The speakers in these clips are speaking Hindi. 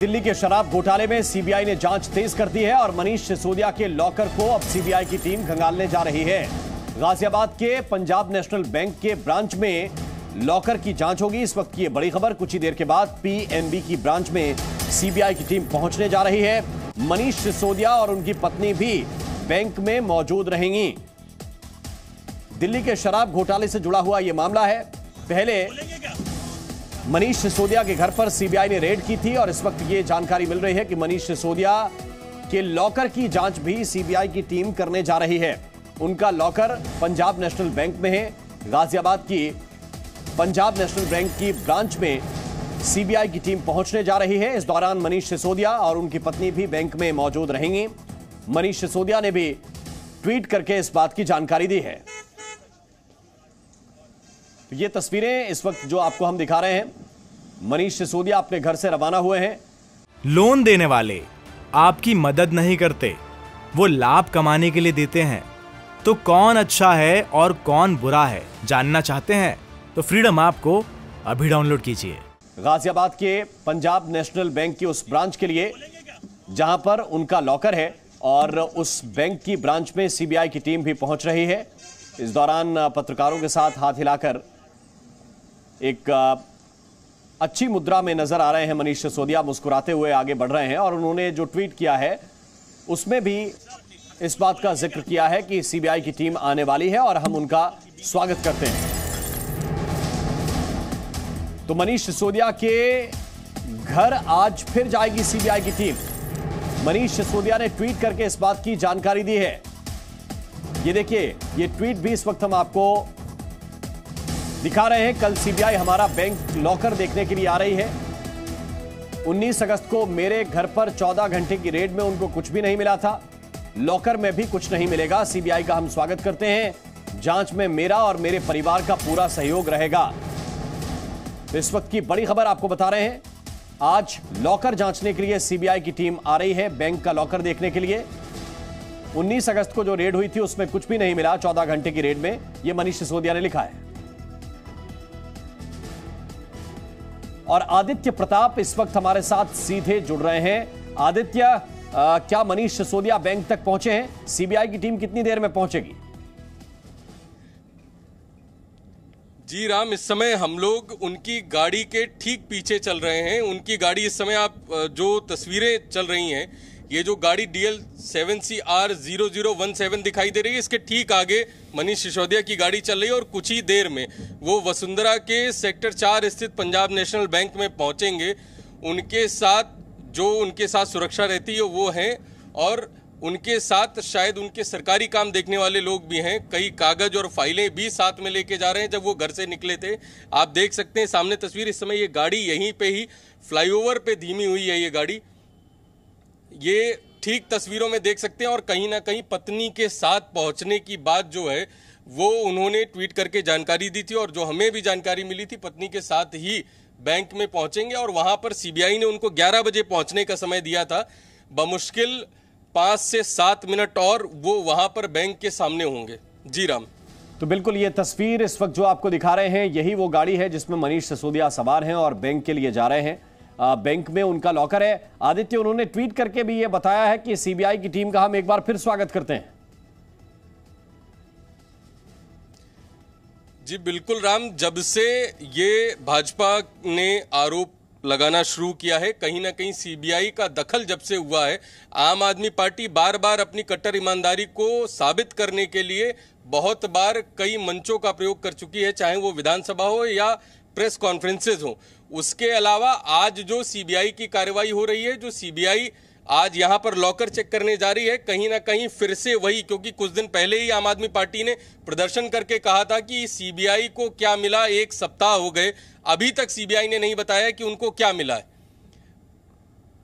दिल्ली के शराब घोटाले में सीबीआई ने जांच तेज कर दी है और मनीष सिसोदिया के लॉकर को अब सीबीआई की टीम खंगालने जा रही है। गाजियाबाद के पंजाब नेशनल बैंक के ब्रांच में लॉकर की जांच होगी। इस वक्त की ये बड़ी खबर। कुछ ही देर के बाद पीएनबी की ब्रांच में सीबीआई की टीम पहुंचने जा रही है। मनीष सिसोदिया और उनकी पत्नी भी बैंक में मौजूद रहेंगी। दिल्ली के शराब घोटाले से जुड़ा हुआ यह मामला है। पहले मनीष सिसोदिया के घर पर सीबीआई ने रेड की थी और इस वक्त ये जानकारी मिल रही है कि मनीष सिसोदिया के लॉकर की जांच भी सीबीआई की टीम करने जा रही है। उनका लॉकर पंजाब नेशनल बैंक में है। गाजियाबाद की पंजाब नेशनल बैंक की ब्रांच में सीबीआई की टीम पहुंचने जा रही है। इस दौरान मनीष सिसोदिया और उनकी पत्नी भी बैंक में मौजूद रहेंगी। मनीष सिसोदिया ने भी ट्वीट करके इस बात की जानकारी दी है। तो ये तस्वीरें इस वक्त जो आपको हम दिखा रहे हैं, मनीष सिसोदिया अपने घर से रवाना हुए हैं। लोन देने वाले आपकी मदद नहीं करते, वो लाभ कमाने के लिए देते हैं। तो कौन अच्छा है और कौन बुरा है जानना चाहते हैं तो फ्रीडम ऐप को अभी डाउनलोड कीजिए। गाजियाबाद के पंजाब नेशनल बैंक की उस ब्रांच के लिए जहां पर उनका लॉकर है और उस बैंक की ब्रांच में सीबीआई की टीम भी पहुंच रही है। इस दौरान पत्रकारों के साथ हाथ हिलाकर एक अच्छी मुद्रा में नजर आ रहे हैं मनीष सिसोदिया। मुस्कुराते हुए आगे बढ़ रहे हैं और उन्होंने जो ट्वीट किया है उसमें भी इस बात का जिक्र किया है कि सीबीआई की टीम आने वाली है और हम उनका स्वागत करते हैं। तो मनीष सिसोदिया के घर आज फिर जाएगी सीबीआई की टीम। मनीष सिसोदिया ने ट्वीट करके इस बात की जानकारी दी है। ये देखिए, ये ट्वीट भी इस वक्त हम आपको दिखा रहे हैं। कल सीबीआई हमारा बैंक लॉकर देखने के लिए आ रही है। 19 अगस्त को मेरे घर पर 14 घंटे की रेड में उनको कुछ भी नहीं मिला था। लॉकर में भी कुछ नहीं मिलेगा। सीबीआई का हम स्वागत करते हैं। जांच में मेरा और मेरे परिवार का पूरा सहयोग रहेगा। तो इस वक्त की बड़ी खबर आपको बता रहे हैं। आज लॉकर जांचने के लिए सीबीआई की टीम आ रही है, बैंक का लॉकर देखने के लिए। 19 अगस्त को जो रेड हुई थी उसमें कुछ भी नहीं मिला 14 घंटे की रेड में, यह मनीष सिसोदिया ने लिखा है। और आदित्य प्रताप इस वक्त हमारे साथ सीधे जुड़ रहे हैं। आदित्य, क्या मनीष सिसोदिया बैंक तक पहुंचे हैं? सीबीआई की टीम कितनी देर में पहुंचेगी? जी राम, इस समय हम लोग उनकी गाड़ी के ठीक पीछे चल रहे हैं। उनकी गाड़ी इस समय आप जो तस्वीरें चल रही हैं, ये जो गाड़ी DL 7CR0017 दिखाई दे रही है, इसके ठीक आगे मनीष सिसोदिया की गाड़ी चल रही है और कुछ ही देर में वो वसुंधरा के सेक्टर 4 स्थित पंजाब नेशनल बैंक में पहुंचेंगे। उनके साथ सुरक्षा रहती है वो हैं और उनके साथ शायद उनके सरकारी काम देखने वाले लोग भी हैं। कई कागज और फाइलें भी साथ में लेके जा रहे हैं। जब वो घर से निकले थे, आप देख सकते हैं सामने तस्वीर। इस समय ये गाड़ी यहीं पे ही फ्लाईओवर पे धीमी हुई है। ये गाड़ी ये ठीक तस्वीरों में देख सकते हैं और कहीं ना कहीं पत्नी के साथ पहुंचने की बात जो है वो उन्होंने ट्वीट करके जानकारी दी थी और जो हमें भी जानकारी मिली थी, पत्नी के साथ ही बैंक में पहुंचेंगे और वहां पर सीबीआई ने उनको 11 बजे पहुंचने का समय दिया था। बमुश्किल 5 से 7 मिनट और वो वहां पर बैंक के सामने होंगे। जी राम। तो बिल्कुल ये तस्वीर इस वक्त जो आपको दिखा रहे हैं, यही वो गाड़ी है जिसमें मनीष सिसोदिया सवार हैं और बैंक के लिए जा रहे हैं। बैंक में उनका लॉकर है। आदित्य, उन्होंने ट्वीट करके भी ये बताया है कि सीबीआई की टीम का हम एक बार फिर स्वागत करते हैं। जी बिल्कुल राम, जब से ये भाजपा ने आरोप लगाना शुरू किया है, कहीं ना कहीं सीबीआई का दखल जब से हुआ है, आम आदमी पार्टी बार बार अपनी कट्टर ईमानदारी को साबित करने के लिए बहुत बार कई मंचों का प्रयोग कर चुकी है, चाहे वो विधानसभा हो या प्रेस कॉन्फ्रेंसेज हो। उसके अलावा आज जो सीबीआई की कार्रवाई हो रही है, जो सीबीआई आज यहां पर लॉकर चेक करने जा रही है, कहीं ना कहीं फिर से वही, क्योंकि कुछ दिन पहले ही आम आदमी पार्टी ने प्रदर्शन करके कहा था कि सीबीआई को क्या मिला, 1 सप्ताह हो गए, अभी तक सीबीआई ने नहीं बताया कि उनको क्या मिला है।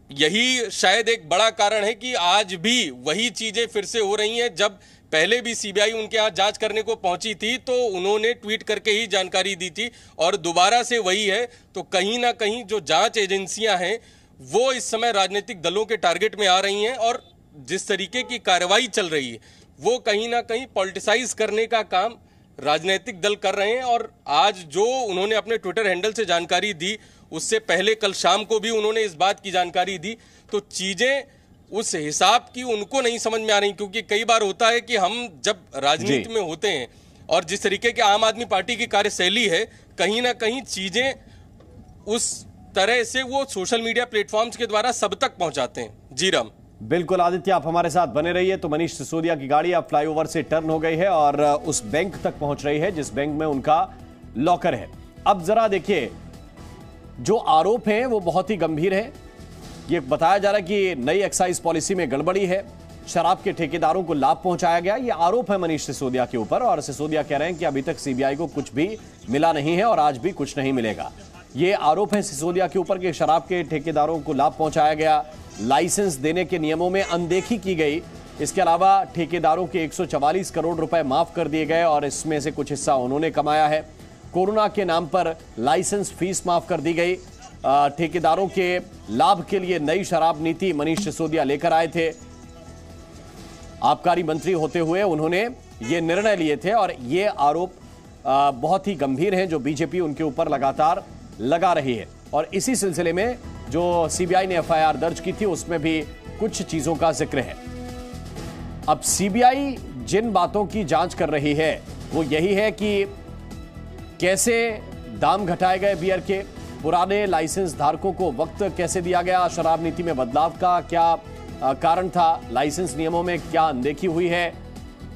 यही शायद एक बड़ा कारण है कि आज भी वही चीजें फिर से हो रही हैं। जब पहले भी सीबीआई उनके यहाँ जांच करने को पहुंची थी तो उन्होंने ट्वीट करके ही जानकारी दी थी और दोबारा से वही है। तो कहीं ना कहीं जो जांच एजेंसियां हैं वो इस समय राजनीतिक दलों के टारगेट में आ रही हैं और जिस तरीके की कार्रवाई चल रही है वो कहीं ना कहीं पॉलिटिसाइज करने का काम राजनीतिक दल कर रहे हैं। और आज जो उन्होंने अपने ट्विटर हैंडल से जानकारी दी उससे पहले कल शाम को भी उन्होंने इस बात की जानकारी दी। तो चीजें उस हिसाब की उनको नहीं समझ में आ रही, क्योंकि कई बार होता है कि हम जब राजनीति में होते हैं और जिस तरीके के आम आदमी पार्टी की कार्यशैली है, कहीं ना कहीं चीजें उस तरह से वो सोशल मीडिया प्लेटफॉर्म्स के द्वारा सब तक पहुंचाते हैं। जी राम। बिल्कुल आदित्य, आप हमारे साथ बने रहिए। तो मनीष सिसोदिया की गाड़ी अब फ्लाईओवर से टर्न हो गई है और उस बैंक तक पहुंच रही है जिस बैंक में उनका लॉकर है। अब जरा देखिए, जो आरोप हैं वो बहुत ही गंभीर है। ये बताया जा रहा है कि नई एक्साइज पॉलिसी में गड़बड़ी है, शराब के ठेकेदारों को लाभ पहुंचाया गया। ये आरोप है मनीष सिसोदिया के ऊपर और सिसोदिया कह रहे हैं कि अभी तक सीबीआई को कुछ भी मिला नहीं है और आज भी कुछ नहीं मिलेगा। ये आरोप है सिसोदिया के ऊपर कि शराब के ठेकेदारों को लाभ पहुंचाया गया, लाइसेंस देने के नियमों में अनदेखी की गई। इसके अलावा ठेकेदारों के 144 करोड़ रुपए माफ कर दिए गए और इसमें से कुछ हिस्सा उन्होंने कमाया है। कोरोना के नाम पर लाइसेंस फीस माफ कर दी गई। ठेकेदारों के लाभ के लिए नई शराब नीति मनीष सिसोदिया लेकर आए थे। आबकारी मंत्री होते हुए उन्होंने ये निर्णय लिए थे और ये आरोप बहुत ही गंभीर हैं जो बीजेपी उनके ऊपर लगातार लगा रही है। और इसी सिलसिले में जो सीबीआई ने एफआईआर दर्ज की थी उसमें भी कुछ चीजों का जिक्र है। अब सीबीआई जिन बातों की जांच कर रही है वो यही है कि कैसे दाम घटाए गए बियर के, पुराने लाइसेंस धारकों को वक्त कैसे दिया गया, शराब नीति में बदलाव का क्या कारण था, लाइसेंस नियमों में क्या अनदेखी हुई है,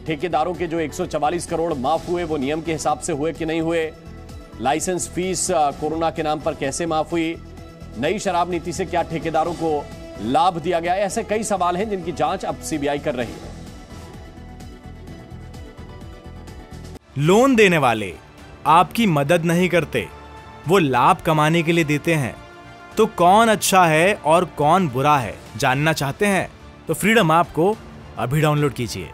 ठेकेदारों के जो 144 करोड़ माफ हुए वो नियम के हिसाब से हुए कि नहीं हुए, लाइसेंस फीस कोरोना के नाम पर कैसे माफ हुई, नई शराब नीति से क्या ठेकेदारों को लाभ दिया गया। ऐसे कई सवाल हैं जिनकी जांच अब सीबीआई कर रही है। लोन देने वाले आपकी मदद नहीं करते, वो लाभ कमाने के लिए देते हैं। तो कौन अच्छा है और कौन बुरा है जानना चाहते हैं तो फ्रीडम ऐप को अभी डाउनलोड कीजिए।